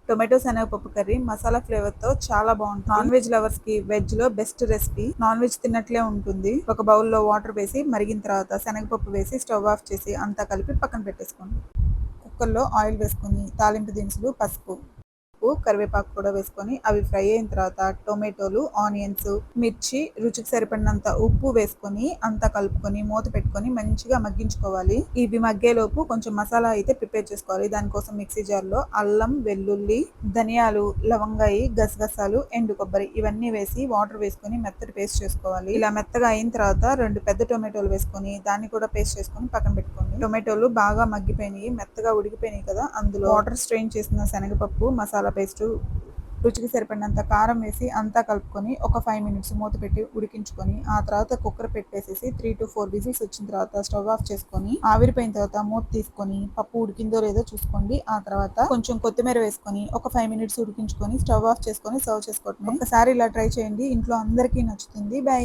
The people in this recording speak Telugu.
టొమాటో శనగపప్పు కర్రీ మసాలా ఫ్లేవర్ తో చాలా బాగుంటుంది. నాన్ వెజ్ లవర్స్ కి వెజ్ లో బెస్ట్ రెసిపీ. నాన్ వెజ్ తిన్నట్లే ఉంటుంది. ఒక బౌల్లో వాటర్ వేసి మరిగిన తర్వాత శనగపప్పు వేసి స్టవ్ ఆఫ్ చేసి అంతా కలిపి పక్కన పెట్టేసుకోండి. కుక్కర్లో ఆయిల్ వేసుకొని తాలింపు దినుసులు, పసుపు, కరివేపాకు కూడా వేసుకొని అవి ఫ్రై అయిన తర్వాత టొమాటోలు, ఆనియన్స్, మిర్చి, రుచికి సరిపడినంత ఉప్పు వేసుకొని అంతా కలుపుకొని మూత పెట్టుకొని మంచిగా మగ్గించుకోవాలి. ఇవి మగ్గేలోపు కొంచెం మసాలా అయితే ప్రిపేర్ చేసుకోవాలి. దానికోసం మిక్సీ జార్లో అల్లం, వెల్లుల్లి, ధనియాలు, లవంగాయి, గసగసాలు, ఎండు కొబ్బరి ఇవన్నీ వేసి వాటర్ వేసుకొని మెత్తటి పేస్ట్ చేసుకోవాలి. ఇలా మెత్తగా అయిన తర్వాత 2 పెద్ద టొమాటోలు వేసుకొని దాన్ని కూడా పేస్ట్ చేసుకొని పక్కన పెట్టుకోండి. టొమాటోలు బాగా మగ్గిపోయినాయి, మెత్తగా ఉడికిపోయినాయి కదా, అందులో వాటర్ స్ట్రెయిన్ చేసిన శనగపప్పు, మసాలా పేస్ట్, రుచికి సరిపడినంత కారం వేసి అంతా కలుపుకొని ఒక 5 మినిట్స్ మూత పెట్టి ఉడికించుకొని ఆ తర్వాత కుక్కర్ పెట్టేసేసి 3 to 4 విజిల్స్ వచ్చిన తర్వాత స్టవ్ ఆఫ్ చేసుకొని ఆవిరిపోయిన తర్వాత మూత తీసుకొని పప్పు ఉడికిందో లేదో చూసుకోండి. ఆ తర్వాత కొంచెం కొత్తిమీర వేసుకొని ఒక 5 మినిట్స్ ఉడికించుకొని స్టవ్ ఆఫ్ చేసుకొని సర్వ్ చేసుకోవటమే. ఒకసారి ఇలా ట్రై చేయండి, ఇంట్లో అందరికీ నచ్చుతుంది. బై.